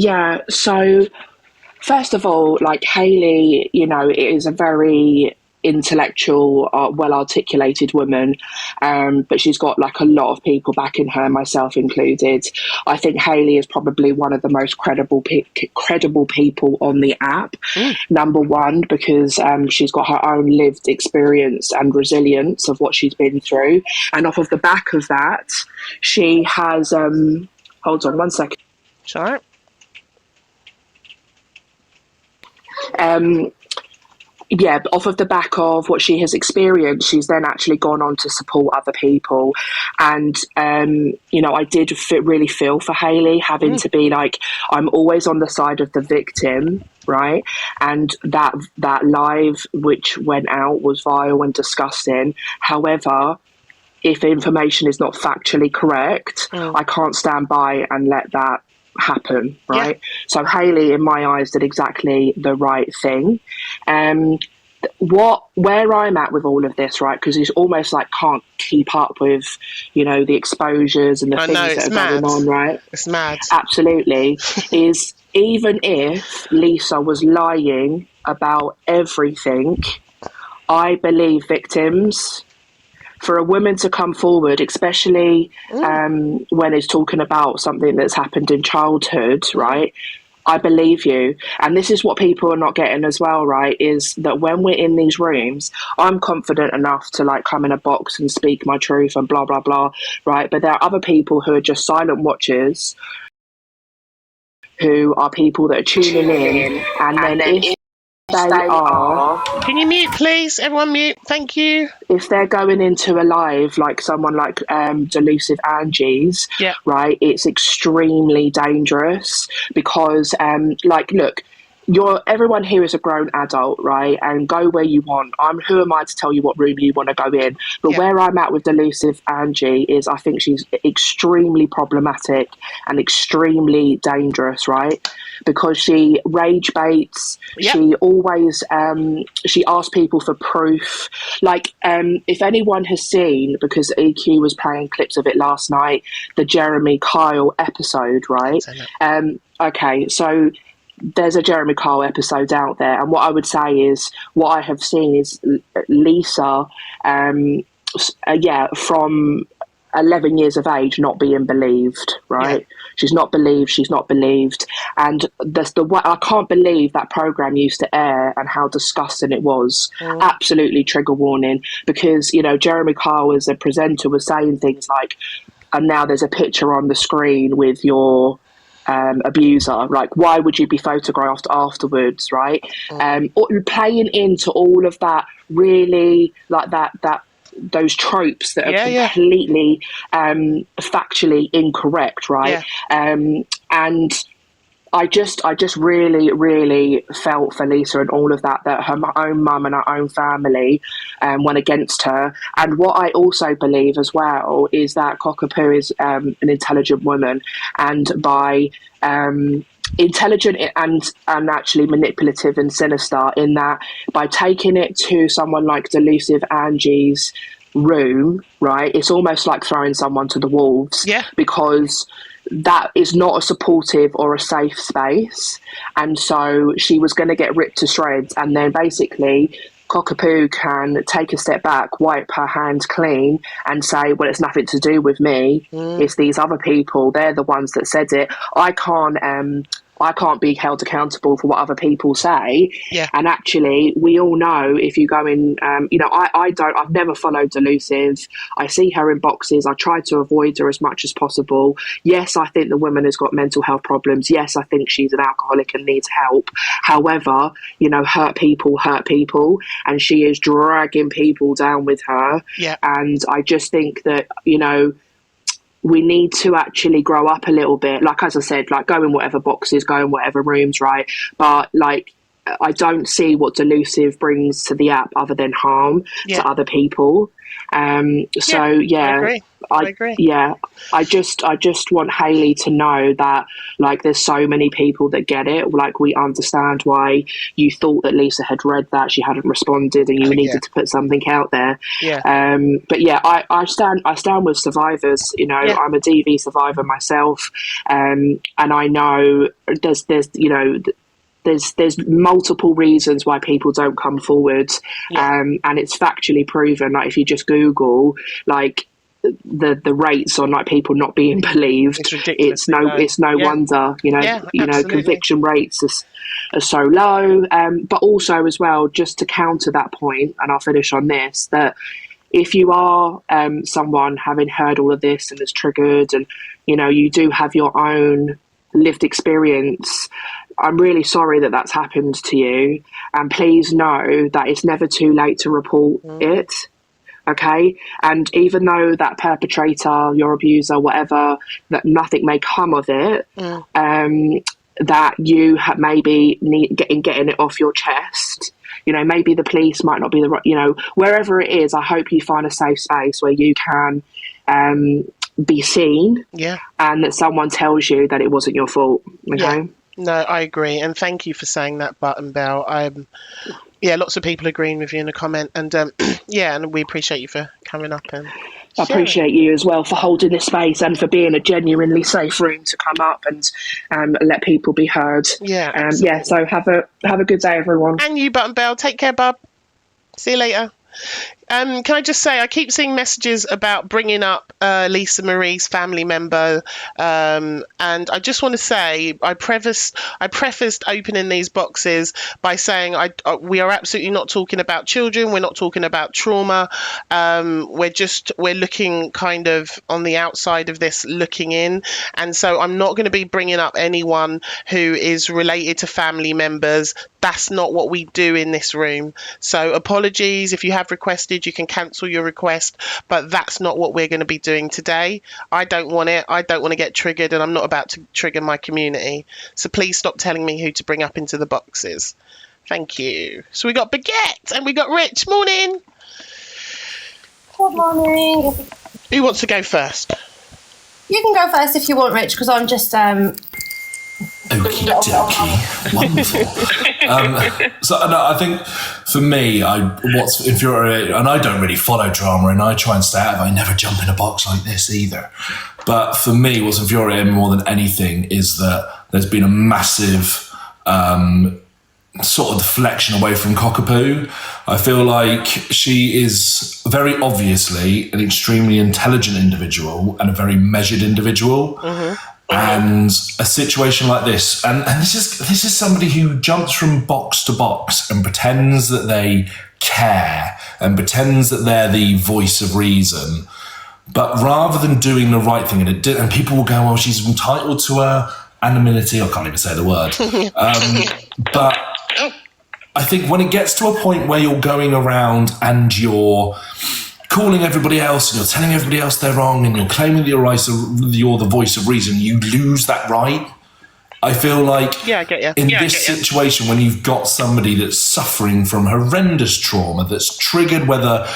Yeah, so first of all, like Hayley, is a very intellectual, well articulated woman, but she's got like a lot of people backing her, myself included. I think Hayley is probably one of the most credible people on the app. Number one, because she's got her own lived experience and resilience of what she's been through, and off of the back of that, she has. Hold on one second. Sorry. Yeah, off of the back of what she has experienced, she's then actually gone on to support other people. And, I did really feel for Hayley having to be like, I'm always on the side of the victim, right? And that live which went out was vile and disgusting. However, if information is not factually correct, I can't stand by and let that happen, right? Yeah. So Hayley, in my eyes, did exactly the right thing. Where I'm at with all of this, right? Because it's almost like can't keep up with, the exposures and the things that are going on, right? It's mad. Absolutely. Is even if Lisa was lying about everything, I believe victims. For a woman to come forward, especially when it's talking about something that's happened in childhood, right? I believe you. And this is what people are not getting as well, right? Is that when we're in these rooms, I'm confident enough to like come in a box and speak my truth and blah, blah, blah, right? But there are other people who are just silent watchers, who are people that are tuning in. And then if they are... Can you mute, please? Everyone mute. Thank you. If they're going into a live, like someone like Delusive Angie's, right, it's extremely dangerous because, look, everyone here is a grown adult, right? And go where you want. Who am I to tell you what room you want to go in? But where I'm at with Delusive Angie is I think she's extremely problematic and extremely dangerous, right? Because she rage baits. She always she asks people for proof. Like if anyone has seen, because EQ was playing clips of it last night, the Jeremy Kyle episode, right? Okay, so there's a Jeremy Kyle episode out there, and what I would say is what I have seen is Lisa, from 11 years of age, not being believed, right? She's not believed, and I can't believe that program used to air and how disgusting it was. Absolutely trigger warning, because Jeremy Kyle as a presenter was saying things like, and now there's a picture on the screen with your abuser, like why would you be photographed afterwards, right? Playing into all of that, really, like that those tropes that are completely factually incorrect, right? And I just really, really felt for Lisa and all of that her own mum and her own family went against her. And what I also believe as well is that Cockapoo is an intelligent woman, and by intelligent and actually manipulative and sinister, in that by taking it to someone like Delusive Angie's room, right, it's almost like throwing someone to the wolves, because that is not a supportive or a safe space. And so she was going to get ripped to shreds, and then basically Cockapoo can take a step back, wipe her hands clean and say, well, it's nothing to do with me. It's these other people. They're the ones that said it. I can't be held accountable for what other people say. And actually, we all know, if you go in, I've never followed Delusive. I see her in boxes. I try to avoid her as much as possible. Yes, I think the woman has got mental health problems. Yes, I think she's an alcoholic and needs help. However, hurt people, and she is dragging people down with her. And I just think that, we need to actually grow up a little bit. Like, as I said, like, go in whatever boxes, go in whatever rooms, right? But, like, I don't see what Delusive brings to the app other than harm to other people. So I agree. I just want Hayley to know that, like, there's so many people that get it. Like, we understand why you thought that Lisa had read that, she hadn't responded, and you needed to put something out there. But I stand with survivors. You know, I'm a DV survivor myself, and I know there's multiple reasons why people don't come forward, and it's factually proven. Like, if you just Google, like, the rates on, like, people not being believed, it's no wonder, conviction rates are so low. But also as well, just to counter that point, and I'll finish on this, that if you are someone having heard all of this and is triggered, and you do have your own lived experience, I'm really sorry that that's happened to you, and please know that it's never too late to report it. Okay, and even though that perpetrator, your abuser, whatever, that nothing may come of it, that you maybe need getting it off your chest. Maybe the police might not be the right. Wherever it is, I hope you find a safe space where you can be seen, and that someone tells you that it wasn't your fault. Okay. No, I agree, and thank you for saying that, Button Bell. Lots of people agreeing with you in the comment, and and we appreciate you for coming up and I appreciate you as well for holding this space and for being a genuinely safe room to come up and let people be heard. So have a good day, everyone. And you, Button Bell, take care, bub. See you later. Can I just say, I keep seeing messages about bringing up Lisa Marie's family member, and I just want to say I prefaced opening these boxes by saying we are absolutely not talking about children. We're not talking about trauma. We're looking kind of on the outside of this, looking in, and so I'm not going to be bringing up anyone who is related to family members. That's not what we do in this room. So apologies if you have requested, you can cancel your request, but that's not what we're going to be doing today. I don't want it. I don't want to get triggered, and I'm not about to trigger my community. So please stop telling me who to bring up into the boxes. Thank you. So we got Baguette and we got Rich. Morning. Good morning. Who wants to go first? You can go first if you want, Rich, because I'm just Okie dokie. Wonderful. I think for me, what's infuriating, and I don't really follow drama, and I try and stay out of it. I never jump in a box like this either. But for me, what's infuriating more than anything is that there's been a massive sort of deflection away from Cockapoo. I feel like she is very obviously an extremely intelligent individual and a very measured individual. Mm-hmm. And a situation like this, and this is somebody who jumps from box to box and pretends that they care and pretends that they're the voice of reason. But rather than doing the right thing, and people will go, well, she's entitled to her anonymity. I can't even say the word. But I think when it gets to a point where you're going around and you're calling everybody else and you're telling everybody else they're wrong and you're claiming that you're the voice of reason, you lose that right. I feel like I get you. In this situation, when you've got somebody that's suffering from horrendous trauma, that's triggered, whether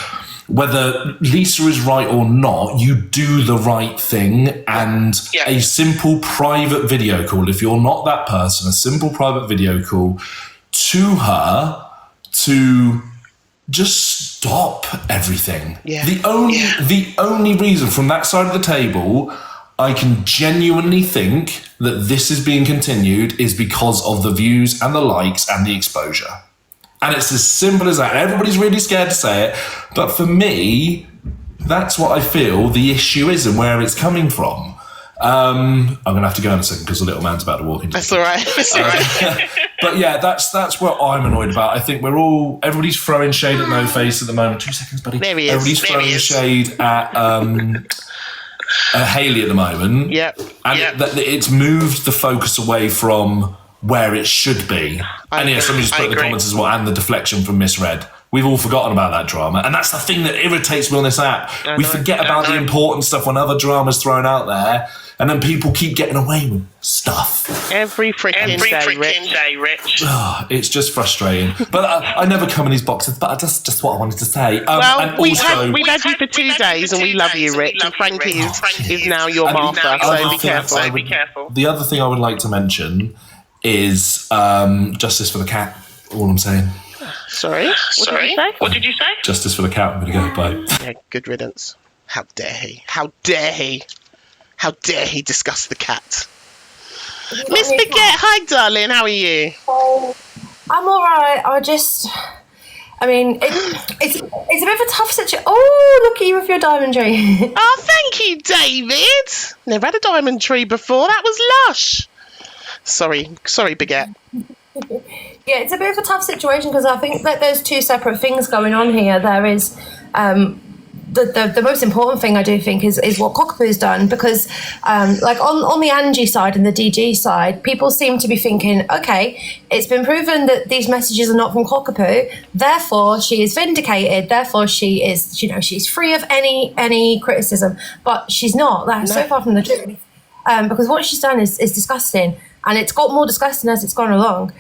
Lisa is right or not, you do the right thing. And a simple private video call, if you're not that person, a simple private video call to her to just stop everything. Yeah. The only reason from that side of the table I can genuinely think that this is being continued is because of the views and the likes and the exposure. And it's as simple as that. Everybody's really scared to say it, but for me, that's what I feel the issue is and where it's coming from. I'm going to have to go in a second because the little man's about to walk into. That's all right. That's all right. But yeah, that's what I'm annoyed about. I think everybody's throwing shade at No Face at the moment. 2 seconds, buddy. There he is. Everybody's throwing shade at Hayley at the moment. Yep. And it's moved the focus away from where it should be. Somebody just put in the comments as well, and the deflection from Misread. We've all forgotten about that drama. And that's the thing that irritates me on this app. We forget about the important stuff when other drama's thrown out there. And then people keep getting away with stuff. Every freaking day, Rich. It's just frustrating. But I never come in these boxes, but that's just what I wanted to say. Well, we've had you for 2 days and we love you, Rich. And Frankie is now your Martha, so be careful. The other thing I would like to mention is justice for the cat. All I'm saying. Sorry? What did you say? Justice for the cat. I'm going to go. Bye. Yeah, good riddance. How dare he? How dare he discuss the cat? Miss Baguette, hi darling, how are you? I'm alright. I mean, it's a bit of a tough situation. Oh, look at you with your diamond tree. Oh, thank you, David. Never had a diamond tree before. That was lush. Sorry, Baguette. Yeah, it's a bit of a tough situation because I think that there's 2 separate things going on here. There is the most important thing, I do think, is what Cockapoo's done, because like on the Angie side and the DG side, people seem to be thinking, okay, it's been proven that these messages are not from Cockapoo, therefore she is vindicated, therefore she is, she's free of any criticism. But she's not. That's so far from the truth, because what she's done is disgusting, and it's got more disgusting as it's gone along.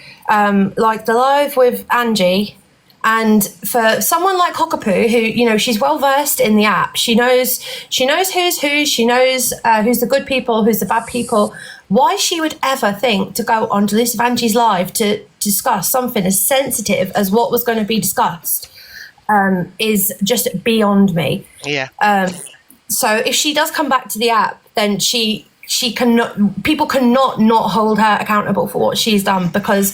Like the live with Angie. And for someone like Cockapoo, who, she's well versed in the app, she knows who's who, she knows who's the good people, who's the bad people. Why she would ever think to go onto this Angie's live to discuss something as sensitive as what was going to be discussed is just beyond me. Yeah. So if she does come back to the app, then she cannot. People cannot not hold her accountable for what she's done, because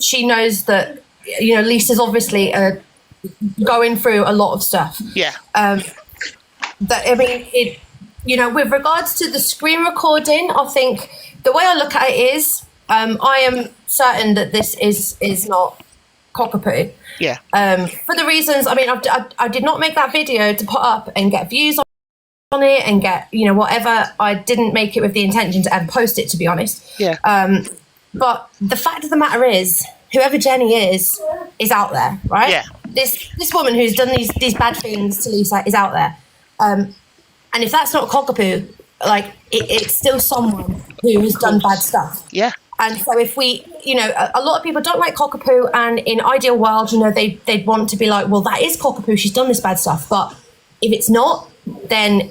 she knows that. Lisa's obviously going through a lot of stuff. Yeah. With regards to the screen recording, I think the way I look at it is, I am certain that this is not Cockapoo. Yeah. For the reasons, I did not make that video to put up and get views on it and get, whatever. I didn't make it with the intention to ever post it, to be honest. Yeah. But the fact of the matter is, whoever Jenny is out there, right? Yeah. This woman who's done these bad things to Lisa is out there. And if that's not Cockapoo, like it's still someone who has done bad stuff. Yeah. And so if we, a lot of people don't like Cockapoo, and in ideal world, they'd want to be like, well, that is Cockapoo, she's done this bad stuff. But if it's not, then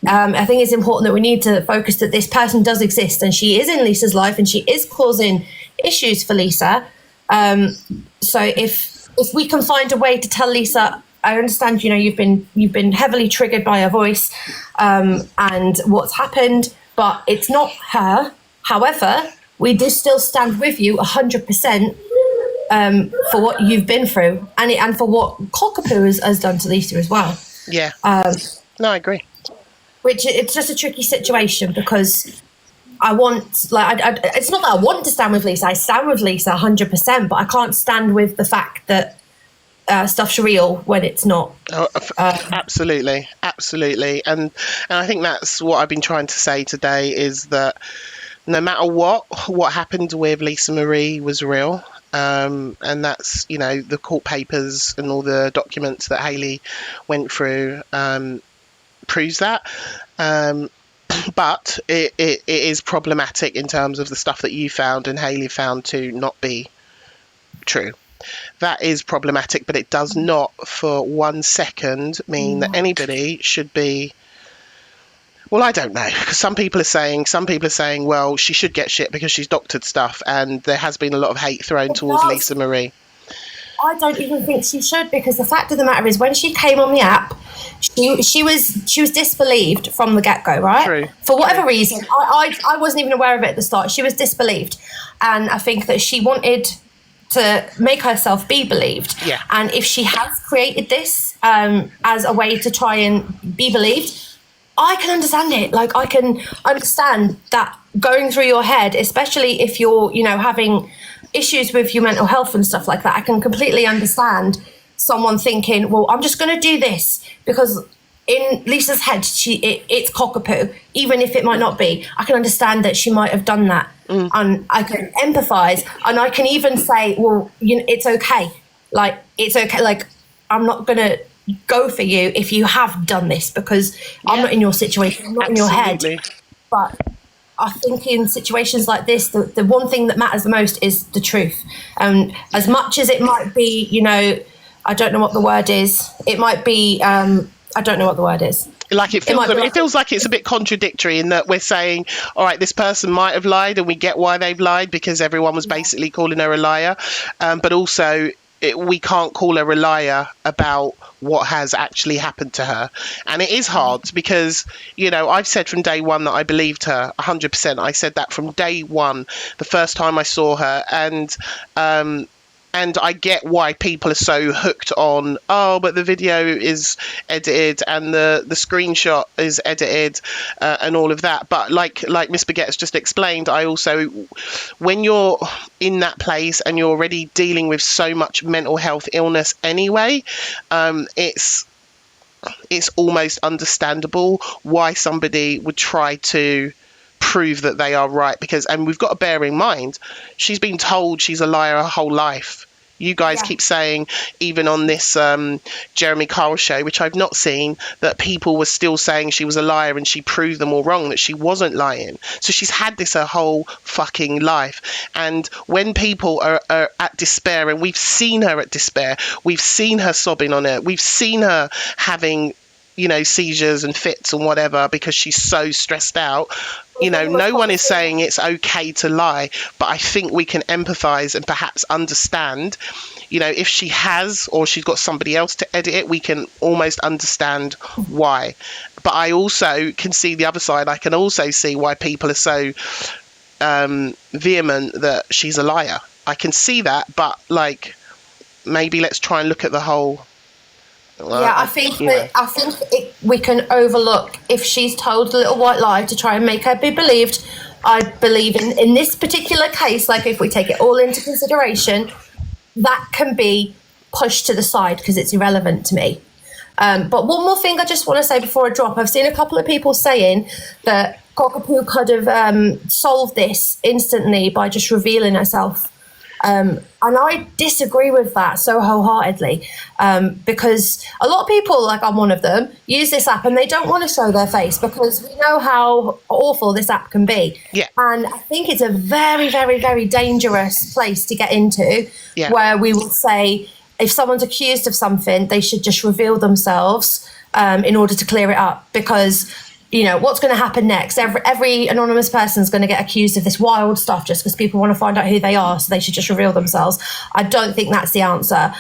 I think it's important that we need to focus that this person does exist, and she is in Lisa's life, and she is causing issues for Lisa. So if we can find a way to tell Lisa, I understand, you've been heavily triggered by her voice and what's happened, but it's not her. However, we do still stand with you 100% for what you've been through, and for what Cockapoo has done to Lisa as well. Yeah. No, I agree. Which it's just a tricky situation, because I want, it's not that I want to stand with Lisa. I stand with Lisa 100%, but I can't stand with the fact that stuff's real when it's not. Absolutely, and I think that's what I've been trying to say today, is that no matter what happened with Lisa Marie was real, and that's the court papers and all the documents that Hayley went through proves that. But it is problematic in terms of the stuff that you found and Hayley found to not be true. That is problematic, but it does not for 1 second mean that anybody should be. Well, I don't know, because some people are saying, well, she should get shit because she's doctored stuff, and there has been a lot of hate thrown towards Lisa Marie. I don't even think she should, because the fact of the matter is, when she came on the app, she was disbelieved from the get-go, right? True. For whatever reason, I wasn't even aware of it at the start. She was disbelieved, and I think that she wanted to make herself be believed. Yeah. And if she has created this as a way to try and be believed, I can understand it. Like, I can understand that going through your head, especially if you're, having issues with your mental health and stuff like that. I can completely understand someone thinking, well, I'm just going to do this because in Lisa's head, it's Cockapoo, even if it might not be. I can understand that she might have done that, and I can empathise, and I can even say, well, it's okay. Like, it's okay. Like, I'm not going to go for you if you have done this, because I'm not in your situation, I'm not in your head. But I think in situations like this, the one thing that matters the most is the truth. And as much as it might be, you know, I don't know what the word is. It might be, I don't know what the word is. Like it feels like it's a bit contradictory in that we're saying, all right, this person might have lied, and we get why they've lied because everyone was basically calling her a liar. But also, we can't call her a liar about what has actually happened to her. And it is hard because, you know, I've said from day one that I believed her 100%. I said that from day one, the first time I saw her. And I get why people are so hooked on, oh, but the video is edited and the screenshot is edited and all of that. But like Miss Baguette has just explained, I also, when you're in that place and you're already dealing with so much mental health illness anyway, it's almost understandable why somebody would try to prove that they are right, and we've got to bear in mind, she's been told she's a liar her whole life. You guys keep saying, even on this Jeremy Kyle show, which I've not seen, that people were still saying she was a liar, and she proved them all wrong, that she wasn't lying. So she's had this her whole fucking life. And when people are at despair, and we've seen her at despair, we've seen her sobbing on it, we've seen her having, you know, seizures and fits and whatever because she's so stressed out. You know, no one is saying it's okay to lie, but I think we can empathize and perhaps understand, you know, if she has, or she's got somebody else to edit it, we can almost understand why. But I also can see the other side. I can also see why people are so vehement that she's a liar. I can see that, but like, maybe let's try and look at the whole. I think we can overlook if she's told a little white lie to try and make her be believed. I believe in this particular case, like if we take it all into consideration, that can be pushed to the side because it's irrelevant to me. But one more thing I just want to say before I drop. I've seen a couple of people saying that Cockapoo could have solved this instantly by just revealing herself. And I disagree with that so wholeheartedly, because a lot of people, like I'm one of them, use this app and they don't want to show their face because we know how awful this app can be. Yeah. And I think it's a very, very, very dangerous place to get into, where we will say if someone's accused of something, they should just reveal themselves in order to clear it up, because you know, what's going to happen next? Every anonymous person is going to get accused of this wild stuff just because people want to find out who they are, so they should just reveal themselves. I don't think that's the answer.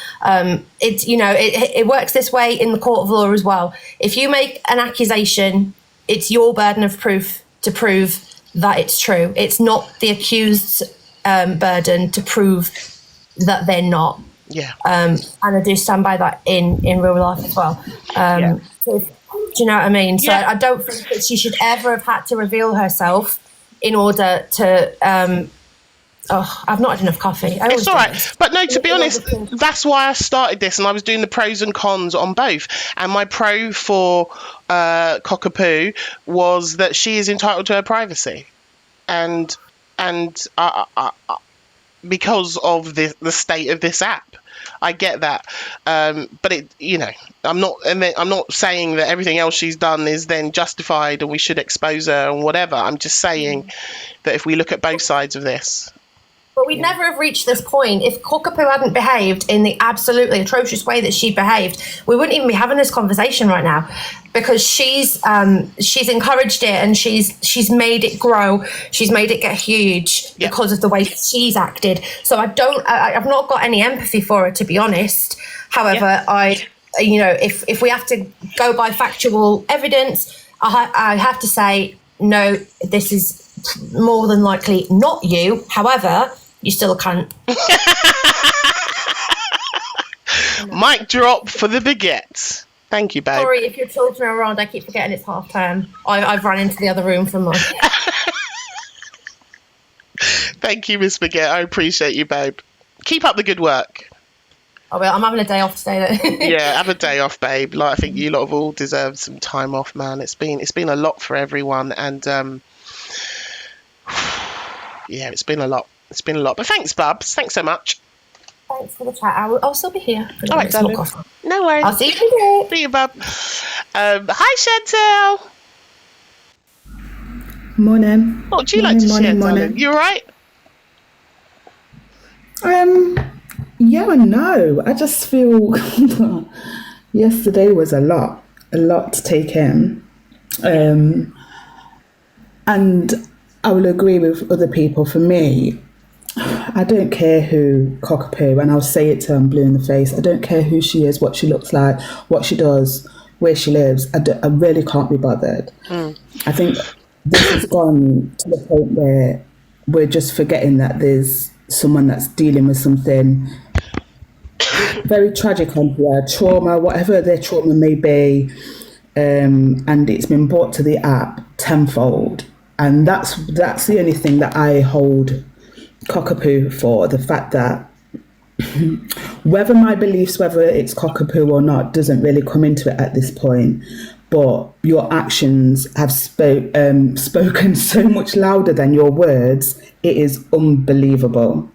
It's, you know, it works this way in the court of law as well. If you make an accusation, it's your burden of proof to prove that it's true. It's not the accused's burden to prove that they're not. Yeah. And I do stand by that in real life as well. Do you know what I mean? So I don't think that she should ever have had to reveal herself in order to. I've not had enough coffee. It's all right. But no, to be honest, that's why I started this, and I was doing the pros and cons on both. And my pro for Cockapoo was that she is entitled to her privacy, and because of the state of this app. I get that, but it, you know, I'm not saying that everything else she's done is then justified and we should expose her and whatever. I'm just saying that if we look at both sides of this. But we'd never have reached this point if Cockapoo hadn't behaved in the absolutely atrocious way that she behaved. We wouldn't even be having this conversation right now, because she's encouraged it and she's made it grow. She's made it get huge because of the way she's acted. So I've not got any empathy for her, to be honest. However, you know, if we have to go by factual evidence, I have to say, no, this is more than likely not you. However, you still a cunt. Mic drop for the baguette. Thank you, babe. Sorry, if your children are around, I keep forgetting it's half term. I've run into the other room from mine. Thank you, Miss Baguette. I appreciate you, babe. Keep up the good work. Oh, well, I'm having a day off today. Yeah, have a day off, babe. Like, I think you lot have all deserved some time off, man. It's been a lot for everyone, and yeah, it's been a lot. But thanks, Bubs. Thanks so much. Thanks for the chat. I'll still be here. All right, darling. No worries. I'll see you later. See you, bub. Hi, Chantel. Morning. What would you like to share, darling? You all right? Yeah and no. I just feel yesterday was a lot to take in. And I will agree with other people. For me, I don't care who Cockapoo, and I'll say it till I'm blue in the face. I don't care who she is, what she looks like, what she does, where she lives. I really can't be bothered. I think this has gone to the point where we're just forgetting that there's someone that's dealing with something very tragic on here, trauma, whatever their trauma may be, and it's been brought to the app tenfold. And that's the only thing that I hold Cockapoo for, the fact that whether my beliefs, whether it's Cockapoo or not, doesn't really come into it at this point. But your actions have spoken so much louder than your words. It is unbelievable.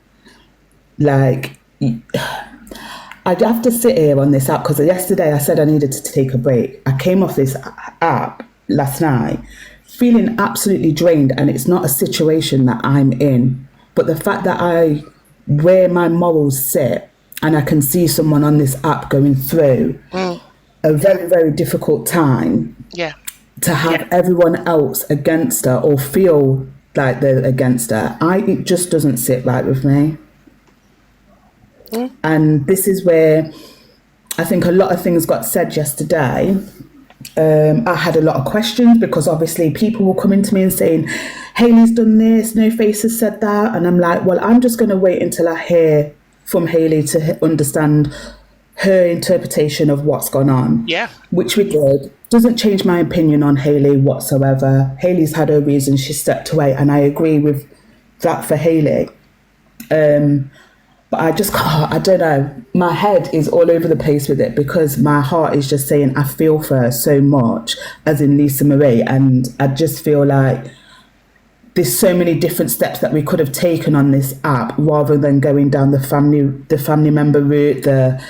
Like, I'd have to sit here on this app because yesterday I said I needed to take a break. I came off this app last night feeling absolutely drained, and it's not a situation that I'm in. But the fact that where my morals sit, and I can see someone on this app going through a very, very difficult time, to have everyone else against her or feel like they're against her, it just doesn't sit right with me. And this is where I think a lot of things got said yesterday. I had a lot of questions because obviously people were coming to me and saying, Hayley's done this, No Face has said that. And I'm like, well, I'm just going to wait until I hear from Hayley to understand her interpretation of what's gone on. Yeah. Which we did. Doesn't change my opinion on Hayley whatsoever. Hayley's had her reasons, she stepped away, and I agree with that for Hayley. But I just can't, I don't know. My head is all over the place with it because my heart is just saying I feel for her so much, as in Lisa Marie. And I just feel like there's so many different steps that we could have taken on this app rather than going down the family member route, the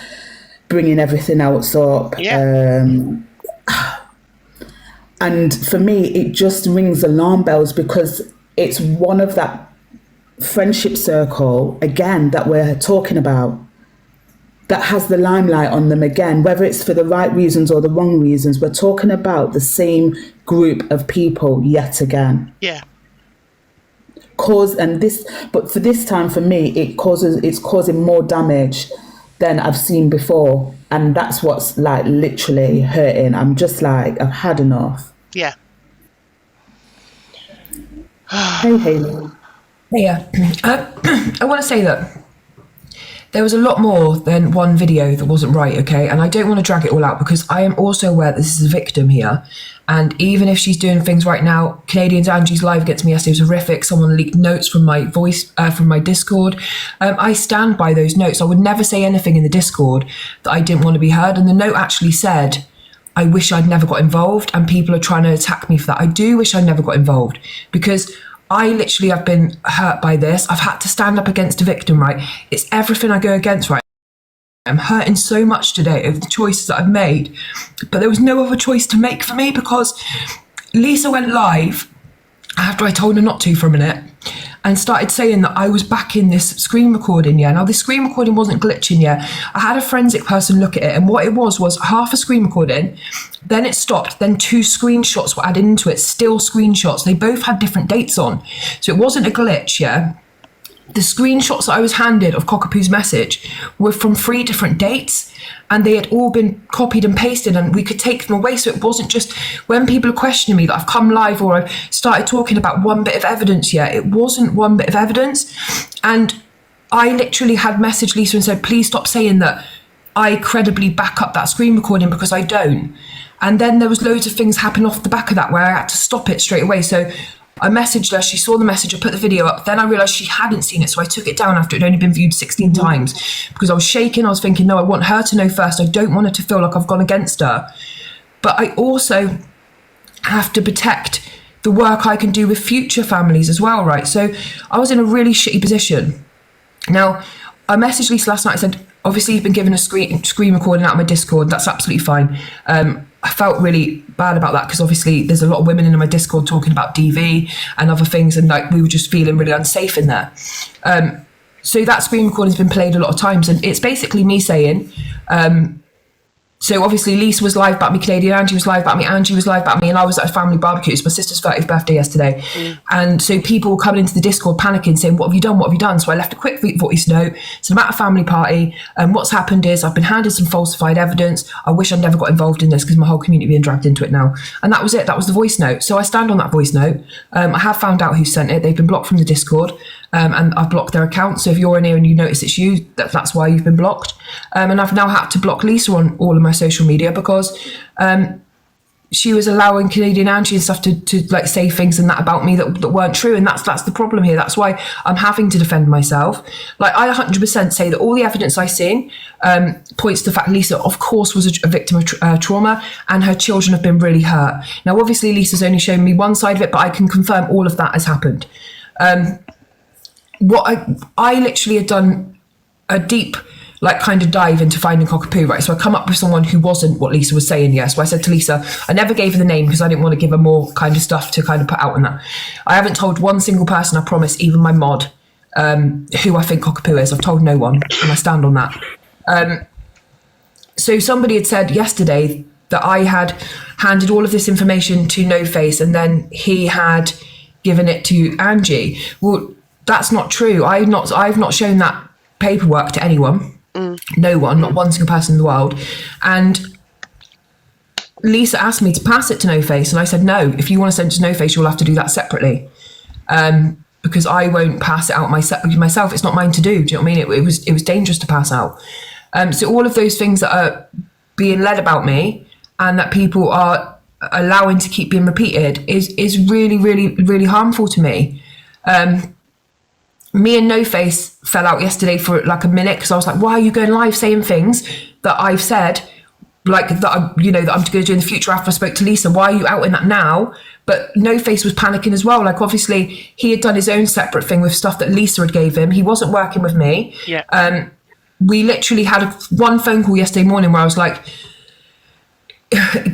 bringing everything else up. Yeah. And for me, it just rings alarm bells because it's one of that friendship circle again that we're talking about that has the limelight on them again, whether it's for the right reasons or the wrong reasons. We're talking about the same group of people yet again. Yeah. But for this time, for me, it's causing more damage than I've seen before, and that's what's like literally hurting. I'm just like, I've had enough. Yeah. Hey, Hayley. Yeah, I want to say that there was a lot more than one video that wasn't right, okay? And I don't want to drag it all out because I am also aware that this is a victim here. And even if she's doing things right now, Canadians, Angie's live against me yesterday was horrific. Someone leaked notes from my voice, from my Discord. I stand by those notes. I would never say anything in the Discord that I didn't want to be heard. And the note actually said, I wish I'd never got involved. And people are trying to attack me for that. I do wish I never got involved because I literally have been hurt by this. I've had to stand up against a victim, right? It's everything I go against, right? I'm hurting so much today over the choices that I've made, but there was no other choice to make for me because Lisa went live after I told her not to for a minute and started saying that I was back in this screen recording, yeah. Now, this screen recording wasn't glitching, yeah. I had a forensic person look at it, and what it was half a screen recording, then it stopped, then 2 screenshots were added into it, still screenshots. They both had different dates on. So it wasn't a glitch, yeah. The screenshots that I was handed of Cockapoo's message were from 3 different dates, and they had all been copied and pasted, and we could take them away. So it wasn't just when people are questioning me that I've come live or I've started talking about one bit of evidence yet. It wasn't one bit of evidence. And I literally had messaged Lisa and said, please stop saying that I credibly back up that screen recording because I don't. And then there was loads of things happen off the back of that where I had to stop it straight away. So I messaged her, she saw the message, I put the video up, then I realised she hadn't seen it, so I took it down after it had only been viewed 16 times because I was shaking. I was thinking, no, I want her to know first. I don't want her to feel like I've gone against her. But I also have to protect the work I can do with future families as well, right? So I was in a really shitty position. Now, I messaged Lisa last night. I said, obviously you've been given a screen recording out of my Discord. That's absolutely fine. I felt really bad about that because obviously there's a lot of women in my Discord talking about DV and other things, and like we were just feeling really unsafe in there. So that screen recording's been played a lot of times, and it's basically me saying, so obviously Lisa was live about me, Canadian Angie was live about me, Angie was live about me, and I was at a family barbecue. It's my sister's 30th birthday yesterday. And so people were coming into the Discord panicking, saying, what have you done? What have you done? So I left a quick voice note. So I'm at a family party, and what's happened is I've been handed some falsified evidence. I wish I'd never got involved in this because my whole community being dragged into it now. And that was it. That was the voice note. So I stand on that voice note. I have found out who sent it. They've been blocked from the Discord. And I've blocked their account. So if you're in here and you notice it's you, that's why you've been blocked. And I've now had to block Lisa on all of my social media because she was allowing Canadian Angie and stuff to like say things and that about me that weren't true. And that's the problem here. That's why I'm having to defend myself. Like I 100% say that all the evidence I've seen points to the fact Lisa, of course, was a victim of trauma, and her children have been really hurt. Now, obviously, Lisa's only shown me one side of it, but I can confirm all of that has happened. What I literally had done a deep like kind of dive into finding Cockapoo, right? So I come up with someone who wasn't what Lisa was saying. So I said to Lisa, I never gave her the name because I didn't want to give her more kind of stuff to kind of put out on that. I haven't told one single person, I promise, even my mod, who I think Cockapoo is. I've told no one, and I stand on that. So somebody had said yesterday that I had handed all of this information to No Face, and then he had given it to Angie. Well, that's not true. I've not shown that paperwork to anyone. No one, not one single person in the world. And Lisa asked me to pass it to No Face, and I said no. If you want to send it to No Face, you'll have to do that separately, because I won't pass it out myself. It's not mine to do. Do you know what I mean? It was dangerous to pass out. So all of those things that are being led about me and that people are allowing to keep being repeated is really, really, really harmful to me. Me and No Face fell out yesterday for like a minute because I was like, why are you going live saying things that I've said, like that I'm going to do in the future after I spoke to Lisa? Why are you out in that now? But No Face was panicking as well. Like obviously he had done his own separate thing with stuff that Lisa had gave him. He wasn't working with me. Yeah. We literally had one phone call yesterday morning where I was like,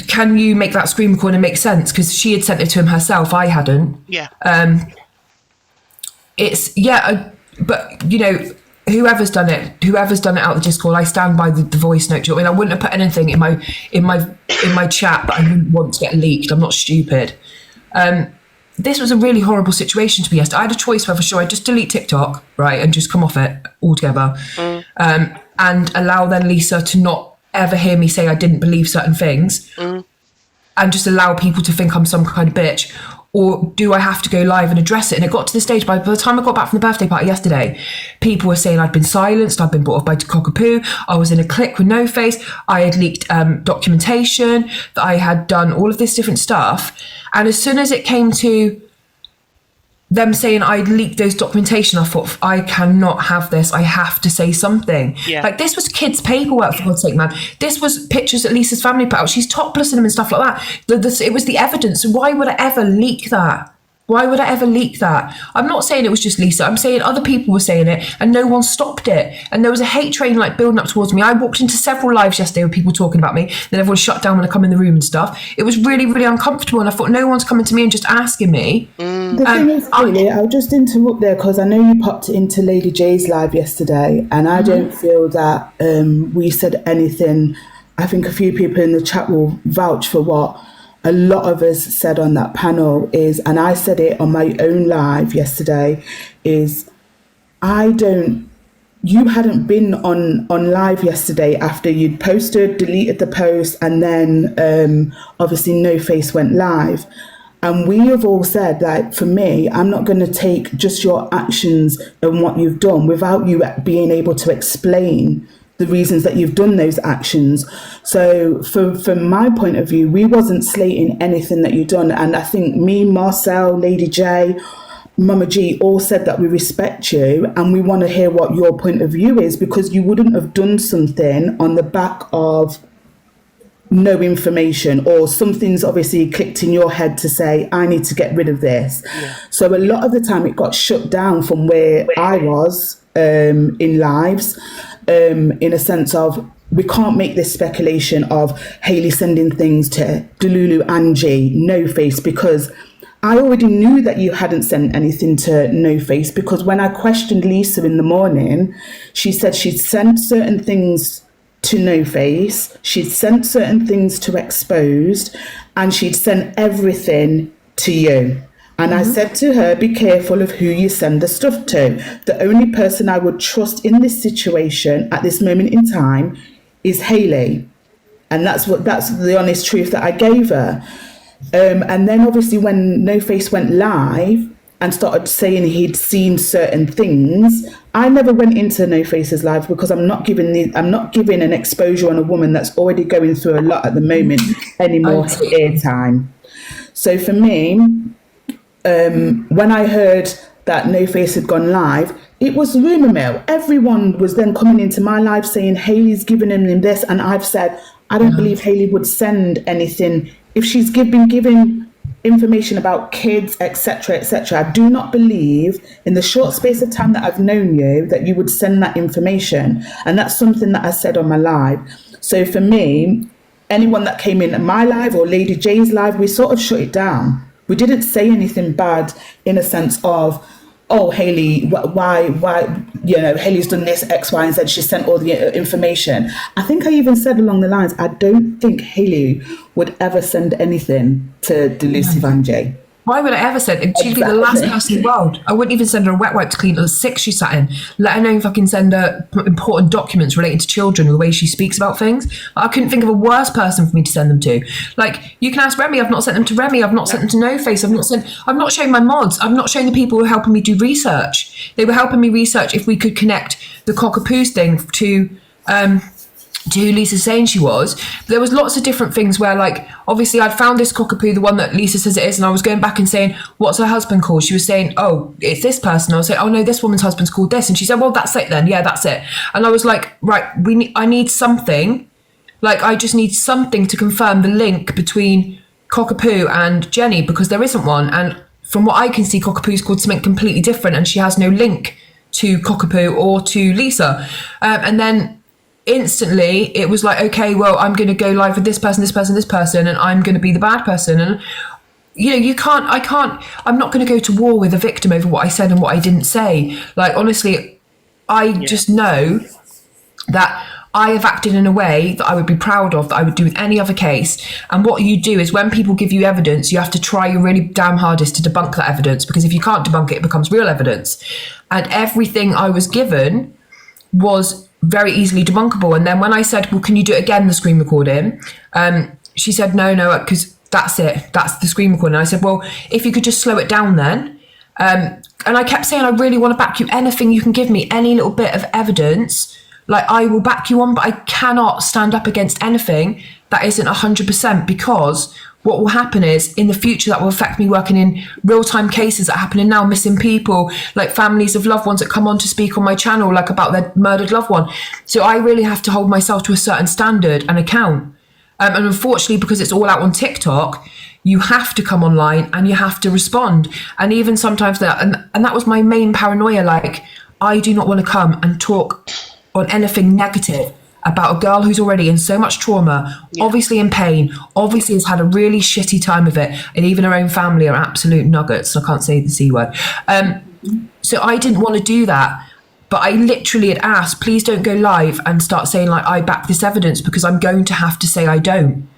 can you make that screen recording make sense? Because she had sent it to him herself. I hadn't. Yeah. But whoever's done it out of the Discord, I stand by the voice note. Do you know what I mean? I wouldn't have put anything in my chat that I wouldn't want to get leaked. I'm not stupid. This was a really horrible situation to be yesterday. I had a choice whether should I just delete TikTok, right, and just come off it altogether, and allow then Lisa to not ever hear me say I didn't believe certain things, and just allow people to think I'm some kind of bitch. Or do I have to go live and address it? And it got to the stage by the time I got back from the birthday party yesterday, people were saying I'd been silenced, I'd been brought off by Cockapoo, I was in a clique with No Face, I had leaked documentation, that I had done all of this different stuff. And as soon as it came to them saying I'd leaked those documentation, I thought, I cannot have this. I have to say something. Yeah. Like this was kids' paperwork, for God's sake, man. This was pictures that Lisa's family put out. She's topless in them and stuff like that. It was the evidence. Why would I ever leak that? I'm not saying it was just Lisa. I'm saying other people were saying it and no one stopped it. And there was a hate train like building up towards me. I walked into several lives yesterday with people talking about me. Then everyone shut down when I come in the room and stuff. It was really, really uncomfortable. And I thought no one's coming to me and just asking me. The thing is, really, I'll just interrupt there because I know you popped into Lady J's live yesterday, and I don't feel that we said anything. I think a few people in the chat will vouch for what a lot of us said on that panel is, and I said it on my own live yesterday, is you hadn't been on live yesterday after you'd posted, deleted the post, and then obviously No Face went live. And we have all said, like, for me, I'm not going to take just your actions and what you've done without you being able to explain the reasons that you've done those actions. So from my point of view, we wasn't slating anything that you've done. And I think me, Marcel, Lady J, Mama G all said that we respect you and we want to hear what your point of view is, because you wouldn't have done something on the back of no information, or something's obviously clicked in your head to say, I need to get rid of this. Yeah. So a lot of the time it got shut down from where I was. in lives, in a sense of we can't make this speculation of Hayley sending things to Delulu, Angie, No Face, because I already knew that you hadn't sent anything to No Face, because when I questioned Lisa in the morning, she said she'd sent certain things to No Face, she'd sent certain things to Exposed, and she'd sent everything to you. And I said to her, be careful of who you send the stuff to. The only person I would trust in this situation at this moment in time is Hayley. And that's the honest truth that I gave her. And then obviously when No Face went live and started saying he'd seen certain things, I never went into No Face's live because I'm not giving an exposure on a woman that's already going through a lot at the moment anymore airtime. So for me, when I heard that No Face had gone live, it was rumour mill. Everyone was then coming into my live saying Hayley's giving him this, and I've said I don't believe Hayley would send anything if she's been given information about kids, etc., etc. I do not believe in the short space of time that I've known you that you would send that information, and that's something that I said on my live. So for me, anyone that came in my live or Lady J's live, we sort of shut it down. We didn't say anything bad in a sense of, oh, Hayley, why, Hayley's done this, X, Y, and Z. She sent all the information. I think I even said along the lines, I don't think Hayley would ever send anything to Delusive Angie. Why would I ever send? She'd be the last person in the world. I wouldn't even send her a wet wipe to clean the sick she sat in, let alone fucking send her important documents relating to children, the way she speaks about things. I couldn't think of a worse person for me to send them to. Like, you can ask Remi, I've not sent them to Remi, I've not sent them to No Face, I've not shown my mods, I've not shown the people who were helping me do research. They were helping me research if we could connect the Cockapoo thing to who Lisa's saying she was. But there was lots of different things where, like, obviously I'd found this Cockapoo, the one that Lisa says it is, and I was going back and saying, what's her husband called? She was saying, oh, it's this person. I was saying, oh no, this woman's husband's called this. And she said, well, that's it then. Yeah, that's it. And I was like, right, I need something. Like, I just need something to confirm the link between Cockapoo and Jenny, because there isn't one. And from what I can see, Cockapoo's called something completely different, and she has no link to Cockapoo or to Lisa. And then instantly it was like, okay, well, I'm going to go live with this person, and I'm going to be the bad person. And I'm not going to go to war with a victim over what I said and what I didn't say. Like, honestly, I just know that I have acted in a way that I would be proud of, that I would do with any other case. And what you do is, when people give you evidence, you have to try your really damn hardest to debunk that evidence, because if you can't debunk it, it becomes real evidence. And everything I was given was very easily debunkable. And then when I said, well, can you do it again, the screen recording? She said, no, because that's it. That's the screen recording. And I said, well, if you could just slow it down then. And I kept saying, I really want to back you. Anything you can give me, any little bit of evidence, like, I will back you on, but I cannot stand up against anything that isn't 100%, because what will happen is, in the future, that will affect me working in real-time cases that are happening now, missing people, like families of loved ones that come on to speak on my channel, like about their murdered loved one. So I really have to hold myself to a certain standard and account. And unfortunately, because it's all out on TikTok, you have to come online and you have to respond. And even sometimes and that was my main paranoia. Like, I do not want to come and talk on anything negative about a girl who's already in so much trauma, obviously in pain, obviously has had a really shitty time of it, and even her own family are absolute nuggets. I can't say the C word. So I didn't want to do that, but I literally had asked, please don't go live and start saying, like, I back this evidence, because I'm going to have to say I don't.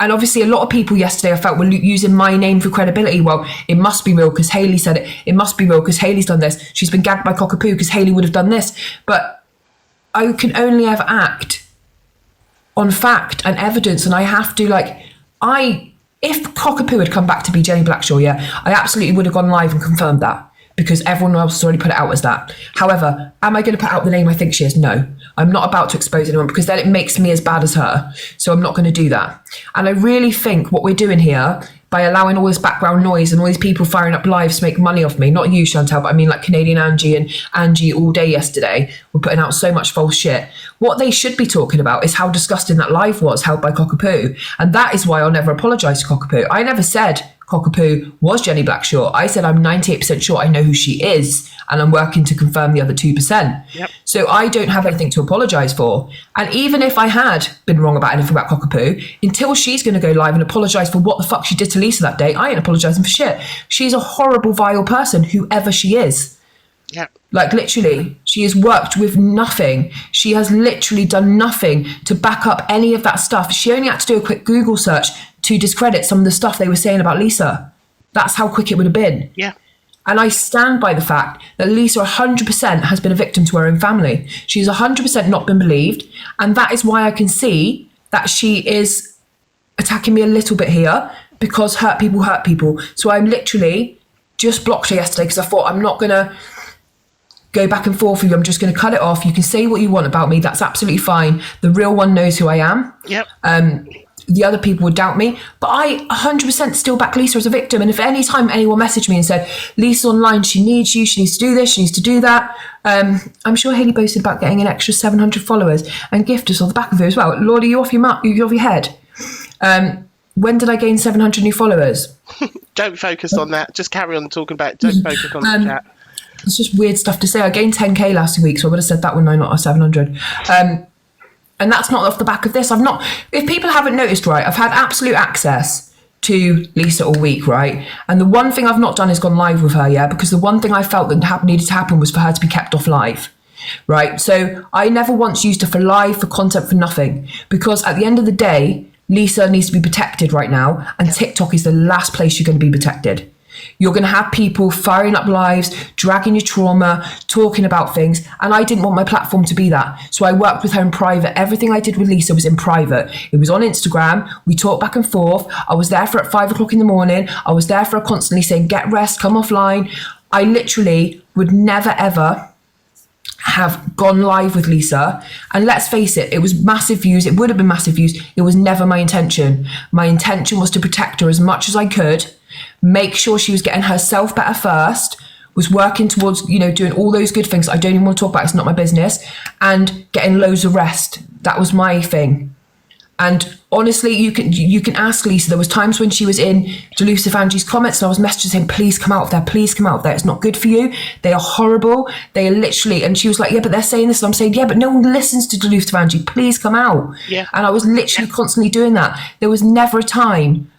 And obviously a lot of people yesterday, I felt, were using my name for credibility. Well, it must be real because Hayley said it. It must be real because Hayley's done this. She's been gagged by Cockapoo because Hayley would have done this. But I can only ever act on fact and evidence, and I have to, if Cockapoo had come back to be Jenny Blackshaw, I absolutely would have gone live and confirmed that, because everyone else has already put it out as that. However, am I going to put out the name I think she is? No. I'm not about to expose anyone, because then it makes me as bad as her. So I'm not going to do that. And I really think what we're doing here, by allowing all this background noise and all these people firing up lives to make money off me, not you, Chantal, but I mean like Canadian Angie and Angie all day yesterday, were putting out so much false shit. What they should be talking about is how disgusting that live was held by Cockapoo. And that is why I'll never apologise to Cockapoo. I never said Cockapoo was Jenny Blackshaw. I said I'm 98% sure I know who she is, and I'm working to confirm the other 2%. Yep. So I don't have anything to apologise for. And even if I had been wrong about anything about Cockapoo, until she's going to go live and apologise for what the fuck she did to Lisa that day, I ain't apologising for shit. She's a horrible, vile person, whoever she is. Yeah. Like, literally, she has worked with nothing. She has literally done nothing to back up any of that stuff. She only had to do a quick Google search to discredit some of the stuff they were saying about Lisa. That's how quick it would have been. Yeah. And I stand by the fact that Lisa 100% has been a victim to her own family. She's 100% not been believed. And that is why I can see that she is attacking me a little bit here, because hurt people hurt people. So I literally just blocked her yesterday because I thought, I'm not going to go back and forth with you. I'm just going to cut it off. You can say what you want about me. That's absolutely fine. The real one knows who I am. Yep. The other people would doubt me, but I 100% still back Lisa as a victim. And if any time anyone messaged me and said, Lisa's online, she needs you, she needs to do this, she needs to do that, I'm sure Hayley boasted about getting an extra 700 followers and gifters on the back of it as well. Lord, are you off your head? When did I gain 700 new followers? Don't focus on that. Just carry on talking about it. Don't focus on the chat. It's just weird stuff to say. I gained 10k last week, so I would have said that one, no, not 700. And that's not off the back of this. If people haven't noticed, right, I've had absolute access to Lisa all week, right? And the one thing I've not done is gone live with her, yeah? Because the one thing I felt that needed to happen was for her to be kept off live, right? So I never once used her for live, for content, for nothing. Because at the end of the day, Lisa needs to be protected right now. And TikTok is the last place you're going to be protected. You're going to have people firing up lives, dragging your trauma, talking about things. And I didn't want my platform to be that. So I worked with her in private. Everything I did with Lisa was in private. It was on Instagram. We talked back and forth. I was there for at 5 o'clock in the morning. I was there for her constantly saying, get rest, come offline. I literally would never, ever have gone live with Lisa. And let's face it, it was massive views. It would have been massive views. It was never my intention. My intention was to protect her as much as I could, make sure she was getting herself better first, was working towards, doing all those good things I don't even want to talk about, it's not my business, and getting loads of rest. That was my thing. And honestly, you can ask Lisa. There was times when she was in Delusive Angie's comments and I was messaging saying, please come out of there, please come out of there. It's not good for you. They are horrible. They are literally, and she was like, yeah, but they're saying this. And I'm saying, yeah, but no one listens to Delusive Angie. Please come out. Yeah. And I was literally constantly doing that. There was never a time.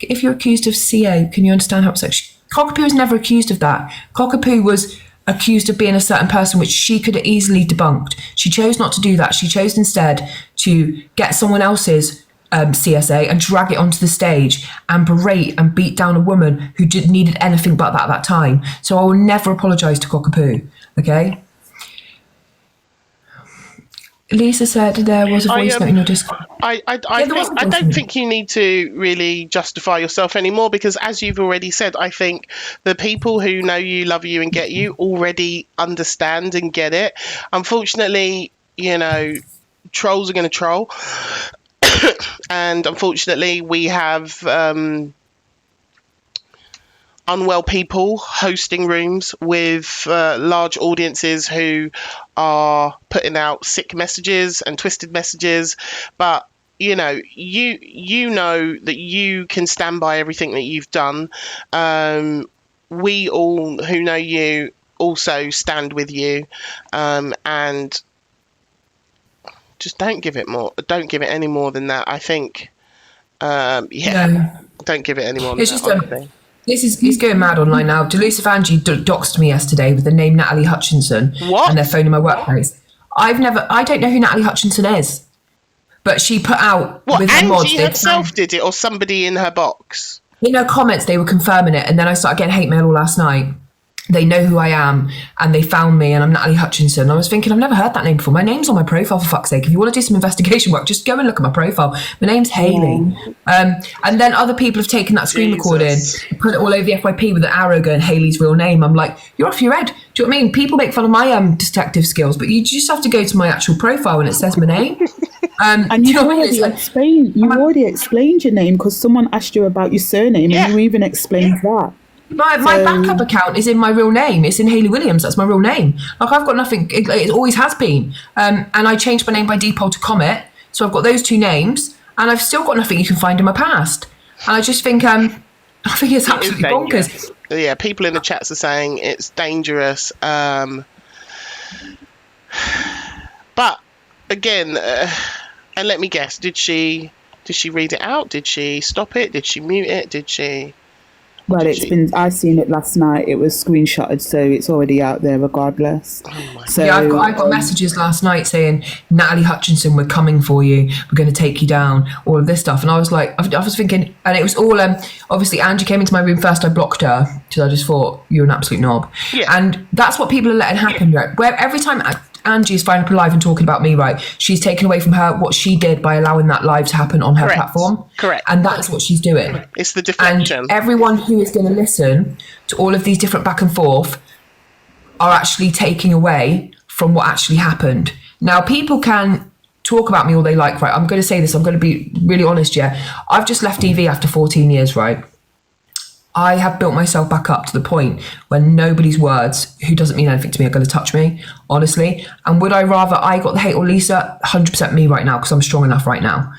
If you're accused of CA, can you understand how it's like? Cockapoo was never accused of that. Cockapoo was accused of being a certain person, which she could have easily debunked. She chose not to do that. She chose instead to get someone else's CSA and drag it onto the stage and berate and beat down a woman who needed anything but that at that time. So I will never apologise to Cockapoo, okay? Lisa said there was a voice note in your Discord. I don't think you need to really justify yourself anymore, because as you've already said, I think the people who know you, love you and get you already understand and get it. Unfortunately, trolls are going to troll. And unfortunately, we have unwell people hosting rooms with large audiences who are putting out sick messages and twisted messages. But you know that you can stand by everything that you've done. We all who know you also stand with you, and just don't give it any more than that. I think don't give it any more than that. He's going mad online now. Delusive Angie doxed me yesterday with the name Natalie Hutchinson. What? And they're phoning my workplace. I don't know who Natalie Hutchinson is. But she put out with her mods. Angie herself did it, or somebody in her box? In her comments, they were confirming it. And then I started getting hate mail all last night. They know who I am, and they found me, and I'm Natalie Hutchinson. I was thinking, I've never heard that name before. My name's on my profile, for fuck's sake. If you want to do some investigation work, just go and look at my profile. My name's Hayley. And then other people have taken that screen recording, put it all over the FYP with an arrow going, Hayley's real name. I'm like, you're off your head. Do you know what I mean? People make fun of my detective skills, but you just have to go to my actual profile and it says my name. And you already explained your name, because someone asked you about your surname, and you even explained that. My backup account is in my real name. It's in Hayley Williams. That's my real name. Like, I've got nothing. It always has been. And I changed my name by default to Comet. So I've got those two names, and I've still got nothing you can find in my past. And I just think it's absolutely bonkers. Yeah, people in the chats are saying it's dangerous. But again, and let me guess, did she read it out? Did she stop it? Did she mute it? Did she? Well, I seen it last night. It was screenshotted, so it's already out there regardless. So yeah, I got messages last night saying, Natalie Hutchinson, we're coming for you. We're going to take you down. All of this stuff. And I was like, I was thinking, and it was all, obviously Angie came into my room first. I blocked her because I just thought, you're an absolute knob. Yeah. And that's what people are letting happen, right? Where every time Angie is finding up live and talking about me, right, she's taken away from her what she did by allowing that live to happen on her platform. Correct. And that's what she's doing. It's the deflection. And everyone who is going to listen to all of these different back and forth are actually taking away from what actually happened. Now, people can talk about me all they like, right? I'm going to say this. I'm going to be really honest, yeah. I've just left DV after 14 years, right? I have built myself back up to the point where nobody's words, who doesn't mean anything to me, are going to touch me, honestly. And would I rather I got the hate or Lisa? 100% me right now, because I'm strong enough right now.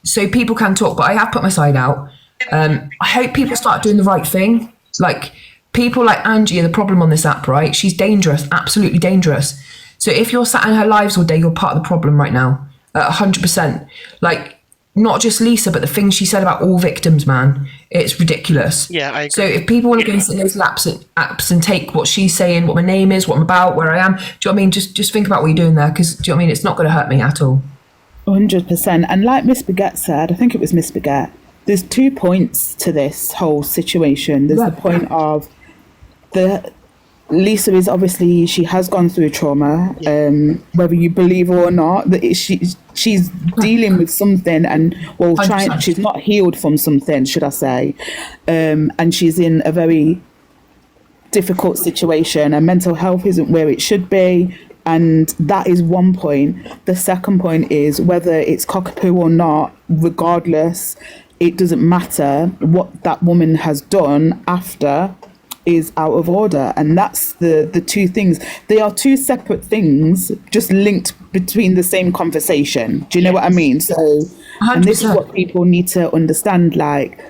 So people can talk, but I have put my side out. I hope people start doing the right thing. Like, people like Angie are the problem on this app, right? She's dangerous, absolutely dangerous. So if you're sat in her lives all day, you're part of the problem right now, 100%. Like, not just Lisa, but the things she said about all victims, man. It's ridiculous. Yeah, I agree. So if people want to go into those apps and take what she's saying, what my name is, what I'm about, where I am, do you know what I mean? Just think about what you're doing there, because, do you know what I mean? It's not going to hurt me at all. 100%. And like Miss Baguette said, I think it was Miss Baguette, there's 2 points to this whole situation. There's the point of Lisa is obviously, she has gone through trauma, whether you believe her or not, that she's dealing with something, and she's not healed from something, should I say, and she's in a very difficult situation, and mental health isn't where it should be, and that is one point. The second point is, whether it's Cockapoo or not, regardless, it doesn't matter. What that woman has done after is out of order, and that's the 2 things. They are 2 separate things, just linked between the same conversation. Do you know what I mean? So, 100%. And this is what people need to understand. Like,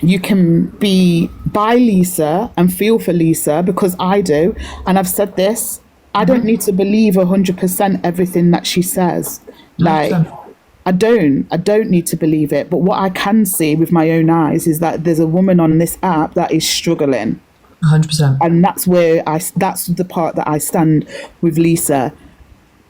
you can be by Lisa and feel for Lisa, because I do, and I've said this. I don't need to believe 100% everything that she says. Like, 100%. I don't need to believe it. But what I can see with my own eyes is that there's a woman on this app that is struggling. 100%. And that's that's the part that I stand with Lisa.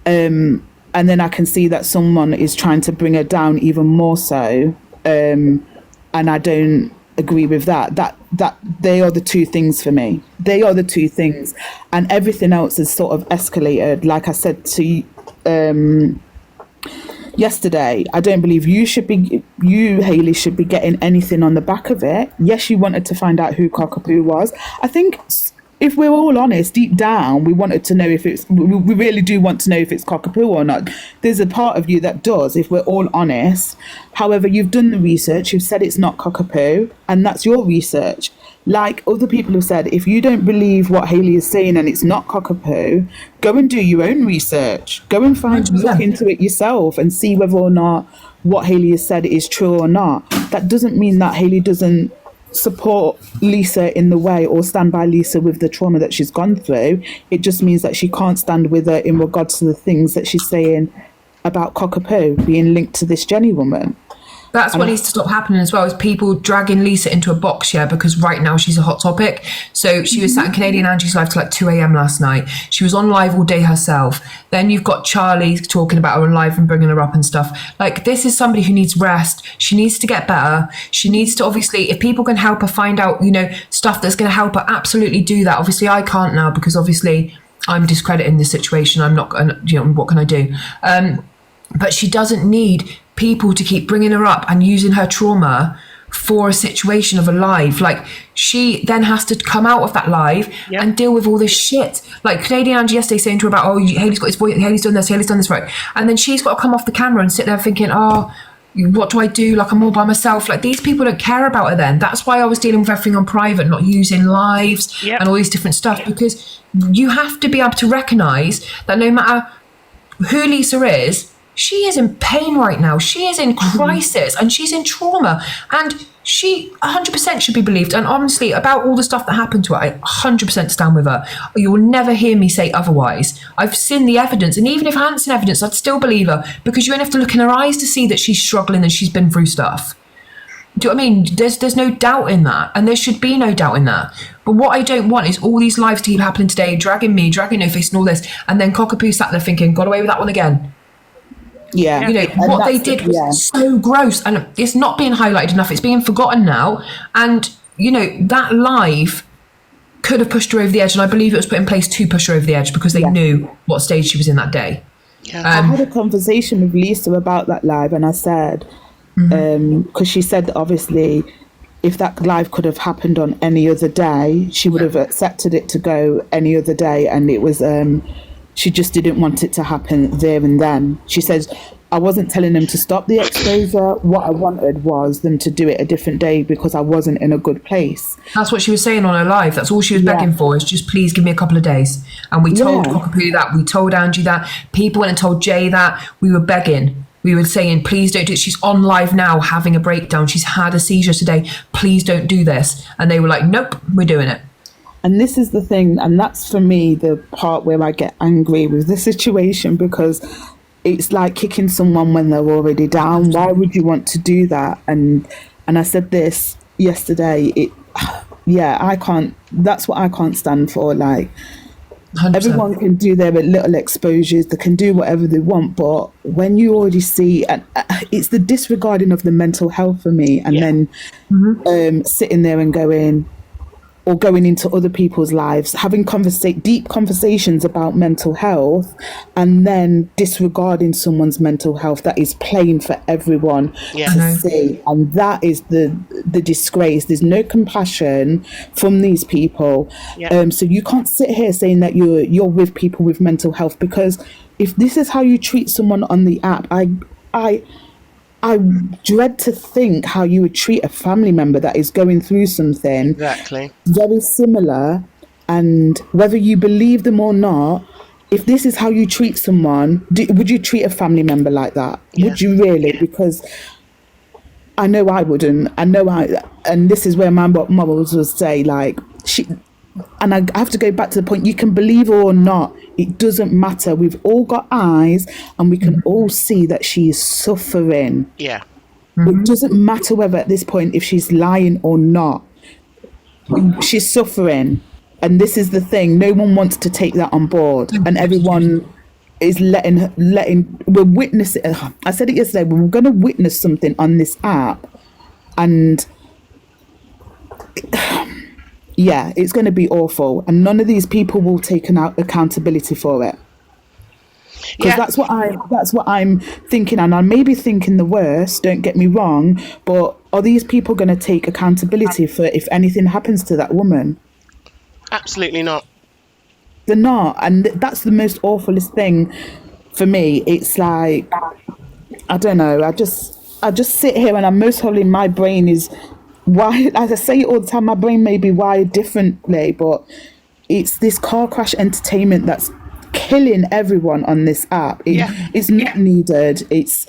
And then I can see that someone is trying to bring her down even more so. And I don't agree with that. That they are the 2 things for me. They are the 2 things. And everything else is sort of escalated. Like I said to yesterday, I don't believe you, Hayley, should be getting anything on the back of it. Yes, you wanted to find out who Cockapoo was. I think, if we're all honest, deep down, we wanted to know if it's, we really do want to know if it's Cockapoo or not. There's a part of you that does, if we're all honest. However, you've done the research, you've said it's not Cockapoo, and that's your research. Like other people have said, if you don't believe what Hayley is saying and it's not Cockapoo, go and do your own research. Go and look into it yourself and see whether or not what Hayley has said is true or not. That doesn't mean that Hayley doesn't support Lisa in the way, or stand by Lisa with the trauma that she's gone through. It just means that she can't stand with her in regards to the things that she's saying about Cockapoo being linked to this Jenny woman. That's what needs to stop happening as well, is people dragging Lisa into a box, yeah, because right now she's a hot topic. So she was sat in Canadian Angie's live till like 2 a.m. last night. She was on live all day herself. Then you've got Charlie talking about her on live and bringing her up and stuff. Like, this is somebody who needs rest. She needs to get better. She needs to, obviously, if people can help her find out, stuff that's going to help her, absolutely do that. Obviously, I can't now, because obviously I'm discrediting the situation. I'm not, what can I do? But she doesn't need people to keep bringing her up and using her trauma for a situation of a live. Like, she then has to come out of that live and deal with all this shit. Like Canadian Angie yesterday saying to her about, Hayley's got his voice, Hayley's done this, right? And then she's got to come off the camera and sit there thinking, what do I do? Like, I'm all by myself. Like, these people don't care about her then. That's why I was dealing with everything on private, not using lives and all these different stuff, because you have to be able to recognise that no matter who Lisa is, she is in pain right now. She is in crisis and she's in trauma. And she 100% should be believed. And honestly, about all the stuff that happened to her, I 100% stand with her. You will never hear me say otherwise. I've seen the evidence. And even if I hadn't seen evidence, I'd still believe her, because you only have to look in her eyes to see that she's struggling and she's been through stuff. Do you know what I mean? There's no doubt in that. And there should be no doubt in that. But what I don't want is all these lives to keep happening today, dragging me, dragging No Face and all this. And then Cockapoo sat there thinking, got away with that one again. Yeah. You know, what they did was so gross, and it's not being highlighted enough. It's being forgotten now. And, you know, that live could have pushed her over the edge. And I believe it was put in place to push her over the edge because they knew what stage she was in that day. Yeah. I had a conversation with Lisa about that live, and I said, because she said that obviously if that live could have happened on any other day, she would have accepted it to go any other day. And it was... she just didn't want it to happen there and then. She says, I wasn't telling them to stop the exposure. What I wanted was them to do it a different day because I wasn't in a good place. That's what she was saying on her live. That's all she was begging for, is just please give me a couple of days. And we told Cockapoo that. We told Angie that. People went and told Jay that. We were begging. We were saying, please don't do it. She's on live now having a breakdown. She's had a seizure today. Please don't do this. And they were like, nope, we're doing it. And this is the thing, and that's for me the part where I get angry with the situation, because it's like kicking someone when they're already down. Why would you want to do that? And I said this yesterday. I can't. That's what I can't stand for. Like 100%. Everyone can do their little exposures. They can do whatever they want, but when you already see, and it's the disregarding of the mental health for me, and then sitting there and going into other people's lives, having deep conversations about mental health, and then disregarding someone's mental health. That is plain for everyone to see, and that is the disgrace. There's no compassion from these people. So you can't sit here saying that you're with people with mental health, because if this is how you treat someone on the app, I dread to think how you would treat a family member that is going through something very similar. And whether you believe them or not, if this is how you treat someone, would you treat a family member like that? Would you really? Because I know I wouldn't. And this is where my morals would say, like, and I have to go back to the point, you can believe her or not, it doesn't matter. We've all got eyes and we can all see that she is suffering. Yeah. It doesn't matter whether at this point if she's lying or not. She's suffering. And this is the thing, no one wants to take that on board. And everyone is we're witnessing. I said it yesterday, we're going to witness something on this app, and it's going to be awful, and none of these people will take accountability for it. Because that's what I'm thinking, and I may be thinking the worst, don't get me wrong, but are these people going to take accountability for if anything happens to that woman? Absolutely not. They're not, and that's the most awfulest thing for me. It's like, I don't know, I just sit here, and I'm most probably, my brain is, why, as I say it all the time, my brain may be wired differently, but it's this car crash entertainment that's killing everyone on this app. It's not needed. It's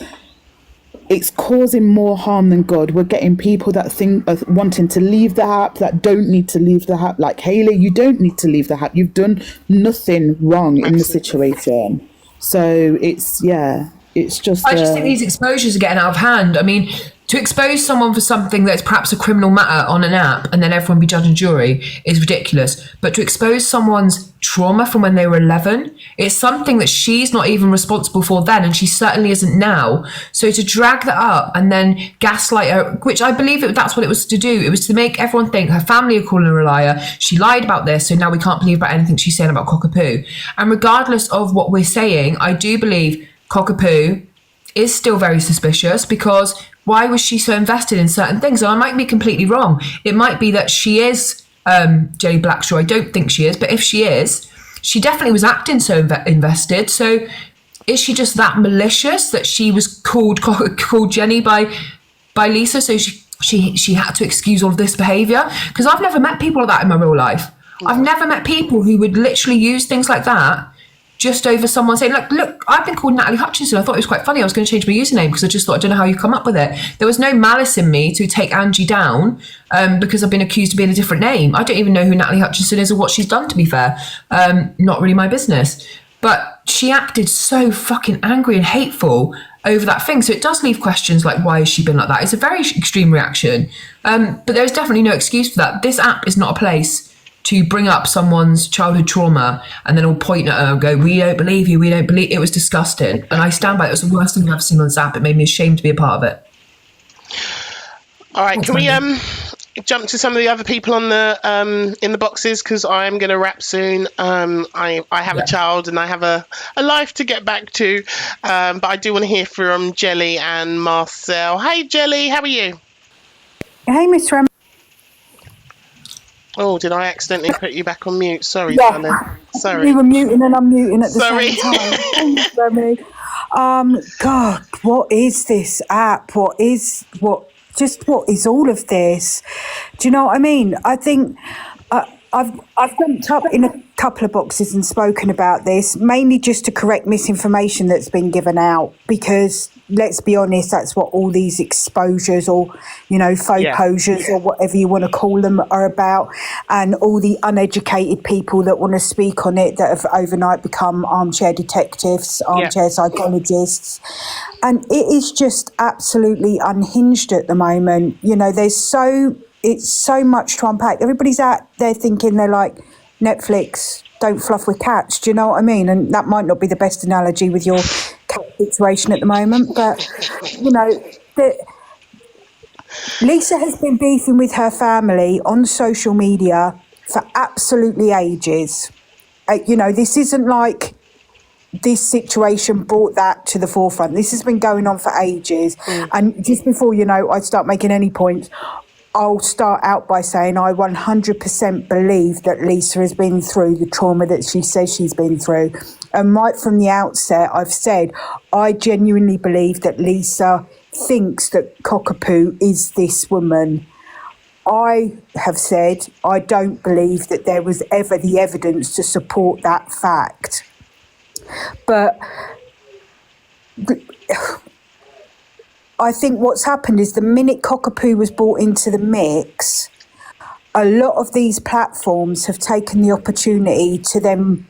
causing more harm than good. We're getting people that think of wanting to leave the app that don't need to leave the app. Like, Hayley, you don't need to leave the app. You've done nothing wrong in the situation. So it's just. I just think these exposures are getting out of hand. I mean, to expose someone for something that's perhaps a criminal matter on an app and then everyone be judge and jury is ridiculous. But to expose someone's trauma from when they were 11, it's something that she's not even responsible for then, and she certainly isn't now. So to drag that up and then gaslight her, which I believe that's what it was to do. It was to make everyone think her family are calling her a liar. She lied about this, so now we can't believe about anything she's saying about Cockapoo. And regardless of what we're saying, I do believe Cockapoo is still very suspicious, because why was she so invested in certain things? And I might be completely wrong. It might be that she is Jenny Blackshaw. I don't think she is, but if she is, she definitely was acting so invested. So is she just that malicious that she was called Jenny by Lisa, so she had to excuse all of this behaviour? Because I've never met people like that in my real life. I've never met people who would literally use things like that just over someone saying, look, I've been called Natalie Hutchinson. I thought it was quite funny. I was going to change my username because I just thought, I don't know how you come up with it. There was no malice in me to take Angie down because I've been accused of being a different name. I don't even know who Natalie Hutchinson is or what she's done, to be fair. Not really my business. But she acted so fucking angry and hateful over that thing. So it does leave questions like, why has she been like that? It's a very extreme reaction. But there's definitely no excuse for that. This app is not a place to bring up someone's childhood trauma and then all point at her and go, we don't believe you, we don't believe. It was disgusting. And I stand by it. It was the worst thing I've ever seen on this app. It made me ashamed to be a part of it. All right, can we jump to some of the other people on the in the boxes, because I'm going to wrap soon. I have a child and I have a life to get back to, but I do want to hear from Jelly and Marcel. Hey Jelly, how are you? Hey Miss Remi. Oh, did I accidentally put you back on mute? Sorry, Yeah. darling. Sorry. You were muting and unmuting at the Sorry. same time. Thanks, Remi. God, what is this app? What is all of this? Do you know what I mean? I think I've jumped up in a couple of boxes and spoken about this, mainly just to correct misinformation that's been given out, because let's be honest, that's what all these exposures or, faux posures or whatever you want to call them are about. And all the uneducated people that want to speak on it that have overnight become armchair detectives, armchair psychologists. And it is just absolutely unhinged at the moment. It's so much to unpack. Everybody's out there thinking they're like Netflix, don't fluff with cats. Do you know what I mean? And that might not be the best analogy with your cat situation at the moment, but Lisa has been beefing with her family on social media for absolutely ages. This isn't like this situation brought that to the forefront. This has been going on for ages. And just before I start making any points, I'll start out by saying I 100% believe that Lisa has been through the trauma that she says she's been through. And right from the outset, I've said I genuinely believe that Lisa thinks that Cockapoo is this woman. I have said I don't believe that there was ever the evidence to support that fact. But I think what's happened is the minute Cockapoo was brought into the mix, a lot of these platforms have taken the opportunity to them,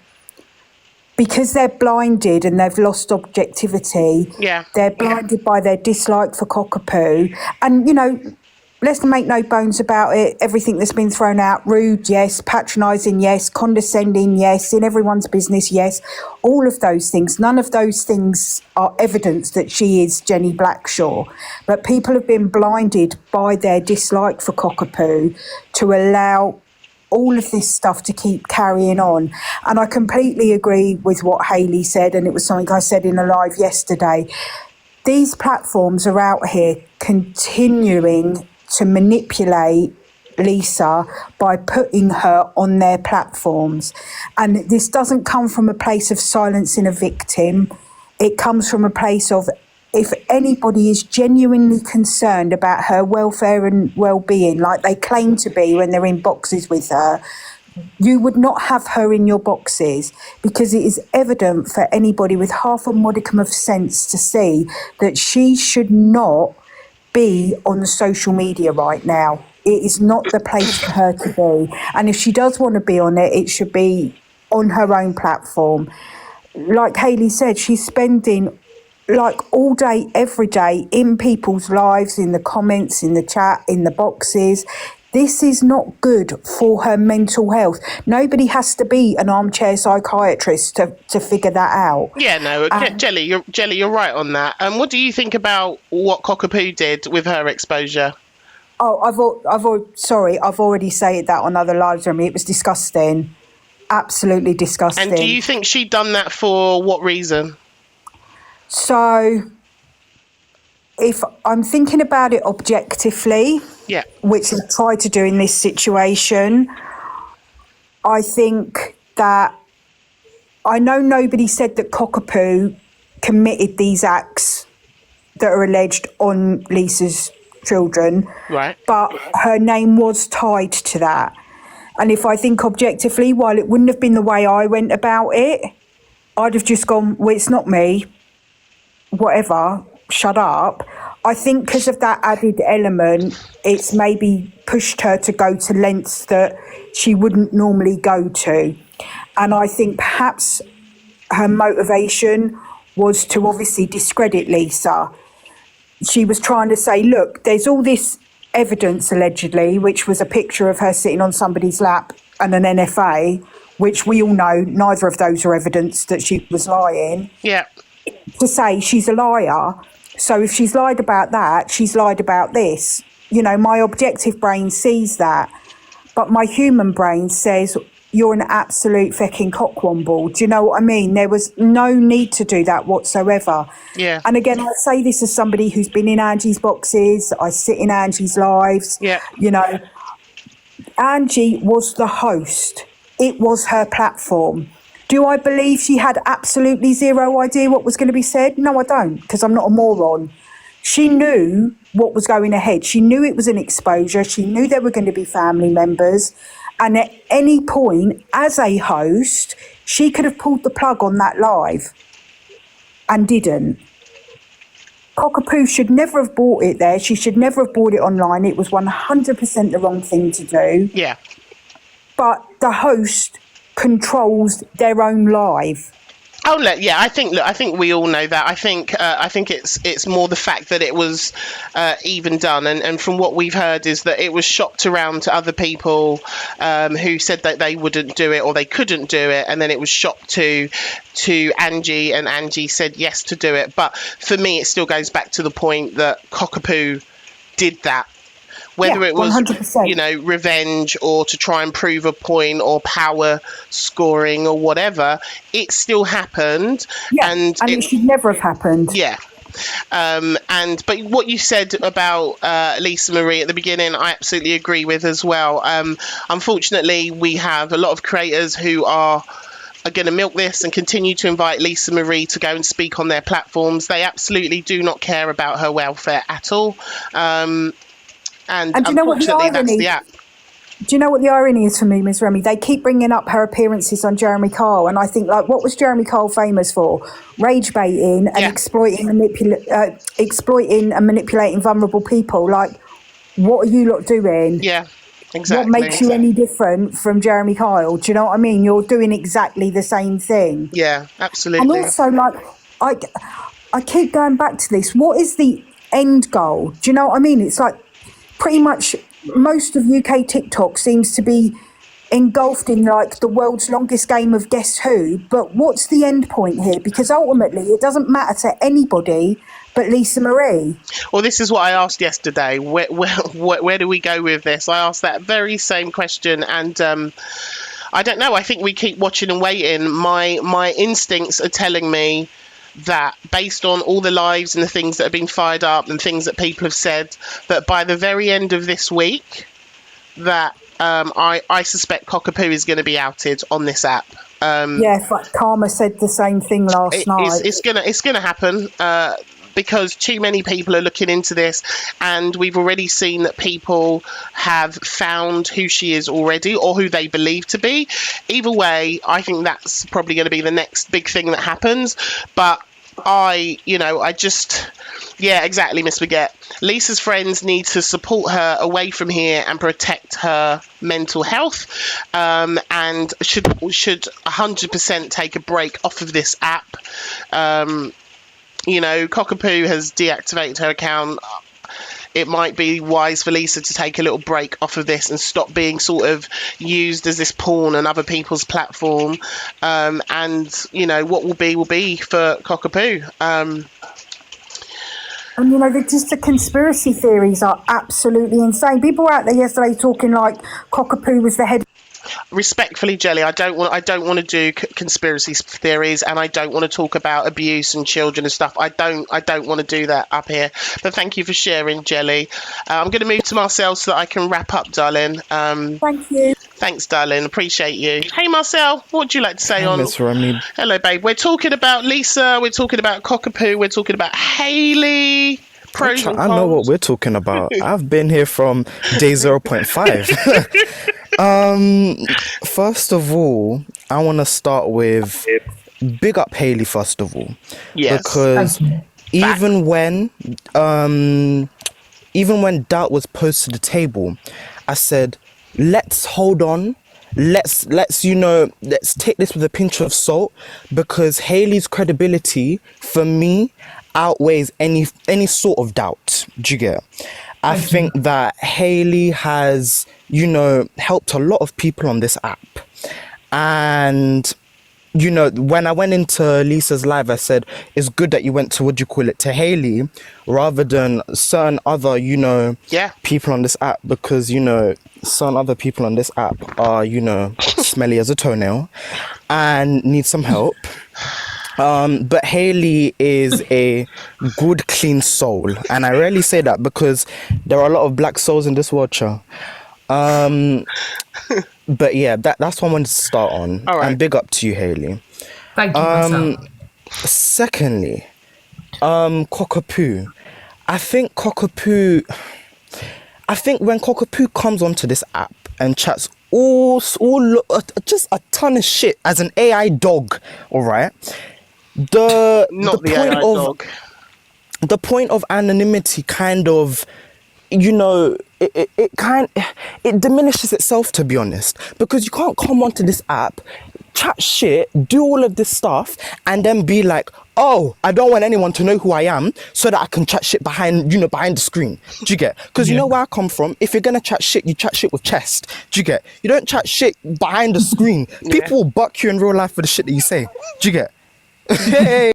because they're blinded and they've lost objectivity. They're blinded by their dislike for Cockapoo. And, let's make no bones about it. Everything that's been thrown out, rude, yes. Patronising, yes. Condescending, yes. In everyone's business, yes. All of those things. None of those things are evidence that she is Jenny Blackshaw. But people have been blinded by their dislike for Cockapoo to allow all of this stuff to keep carrying on. And I completely agree with what Hayley said, and it was something I said in a live yesterday. These platforms are out here continuing to manipulate Lisa by putting her on their platforms. And this doesn't come from a place of silencing a victim. It comes from a place of, if anybody is genuinely concerned about her welfare and well-being, like they claim to be when they're in boxes with her, you would not have her in your boxes, because it is evident for anybody with half a modicum of sense to see that she should not be on social media right now. It is not the place for her to be. And if she does want to be on it, it should be on her own platform. Like Hayley said, she's spending all day, every day in people's lives, in the comments, in the chat, in the boxes. This is not good for her mental health. Nobody has to be an armchair psychiatrist to figure that out. Yeah, no, Jelly, you're right on that. And what do you think about what Cockapoo did with her exposure? Oh, I've already said that on other lives. I mean, it was disgusting, absolutely disgusting. And do you think she'd done that for what reason? So, if I'm thinking about it objectively, which I tried to do in this situation, I think that I know nobody said that Cockapoo committed these acts that are alleged on Lisa's children, right? But her name was tied to that. And if I think objectively, while it wouldn't have been the way I went about it, I'd have just gone, well, it's not me, whatever, shut up. I think because of that added element, it's maybe pushed her to go to lengths that she wouldn't normally go to. And I think perhaps her motivation was to obviously discredit Lisa. She was trying to say, look, there's all this evidence allegedly, which was a picture of her sitting on somebody's lap and an NFA, which we all know neither of those are evidence that she was lying. Yeah. To say she's a liar. So if she's lied about that, she's lied about this. You know, my objective brain sees that, but my human brain says, you're an absolute fucking cockwomble. Do you know what I mean? There was no need to do that whatsoever. Yeah. And again, I say this as somebody who's been in Angie's boxes. I sit in Angie's lives. Yeah. You know, Angie was the host. It was her platform. Do I believe she had absolutely zero idea what was going to be said? No, I don't, because I'm not a moron. She knew what was going ahead. She knew it was an exposure. She knew there were going to be family members. And at any point, as a host, she could have pulled the plug on that live and didn't. Cockapoo should never have bought it there. She should never have bought it online. It was 100% the wrong thing to do. Yeah. But the host controls their own live. Oh, look, yeah, I think we all know that. I think it's more the fact that it was even done, and from what we've heard is that it was shopped around to other people who said that they wouldn't do it or they couldn't do it, and then it was shopped to Angie, and Angie said yes to do it. But for me, it still goes back to the point that Cockapoo did that. Whether it was, 100%. you know, revenge or to try and prove a point or power scoring or whatever, it still happened. Yeah, and it should never have happened. Yeah. But what you said about Lisa Marie at the beginning, I absolutely agree with as well. Unfortunately, we have a lot of creators who are going to milk this and continue to invite Lisa Marie to go and speak on their platforms. They absolutely do not care about her welfare at all. And do you know what the unfortunately, that's irony? the app. Do you know what the irony is for me, Ms. Remi? They keep bringing up her appearances on Jeremy Kyle, and I think, like, what was Jeremy Kyle famous for? Rage baiting and exploiting and manipulating vulnerable people. Like, what are you lot doing? Yeah, exactly. What makes you any different from Jeremy Kyle? Do you know what I mean? You're doing exactly the same thing. Yeah, absolutely. And also, like, I keep going back to this. What is the end goal? Do you know what I mean? It's like pretty much most of UK TikTok seems to be engulfed in like the world's longest game of Guess Who. But what's the end point here? Because ultimately, it doesn't matter to anybody but Lisa Marie. Well, this is what I asked yesterday. Where do we go with this? I asked that very same question, and I don't know. I think we keep watching and waiting. My instincts are telling me that based on all the lives and the things that have been fired up and things that people have said, that by the very end of this week, that I suspect Cockapoo is going to be outed on this app. Yeah, like Karma said the same thing last night. It's gonna happen. Because too many people are looking into this, and we've already seen that people have found who she is already, or who they believe to be. Either way, I think that's probably going to be the next big thing that happens. But exactly, Miss Baguette. Lisa's friends need to support her away from here and protect her mental health, and should 100% take a break off of this app. Cockapoo has deactivated her account. It might be wise for Lisa to take a little break off of this and stop being sort of used as this pawn on other people's platform. And what will be for Cockapoo. And the conspiracy theories are absolutely insane. People were out there yesterday talking like Cockapoo was the head. Respectfully, Jelly, I don't want to do conspiracy theories, and I don't want to talk about abuse and children and stuff. I don't want to do that up here. But thank you for sharing, Jelly. I'm going to move to Marcel so that I can wrap up, darling. Thank you. Thanks, darling. Appreciate you. Hey, Marcel, what would you like to say on? Miss Remi. Hello, babe. We're talking about Lisa. We're talking about Cockapoo. We're talking about Hayley. I know what we're talking about. I've been here from day 0.5. First of all, I want to start with big up Haley first of all, Yes. because Thank you. even when doubt was posed to the table, I said, let's hold on. Let's take this with a pinch of salt, because Haley's credibility for me outweighs any sort of doubt. Do you get? I think that Haley has, helped a lot of people on this app. And when I went into Lisa's live, I said, it's good that you went to Haley rather than certain other, people on this app, because, some other people on this app are, smelly as a toenail and need some help. But Haley is a good, clean soul. And I rarely say that because there are a lot of black souls in this world, Cha. But yeah, that's what I wanted to start on. All right. And big up to you, Haley. Thank you, Marcel. Secondly, Cockapoo. I think when Cockapoo comes onto this app and chats just a ton of shit as an AI dog, all right? The AI dog. The point of anonymity kind of, it diminishes itself, to be honest, because you can't come onto this app, chat shit, do all of this stuff, and then be like, oh, I don't want anyone to know who I am so that I can chat shit behind the screen. Do you get? Because you know where I come from? If you're going to chat shit, you chat shit with chest. Do you get? You don't chat shit behind the screen. People will buck you in real life for the shit that you say. Do you get? Hey.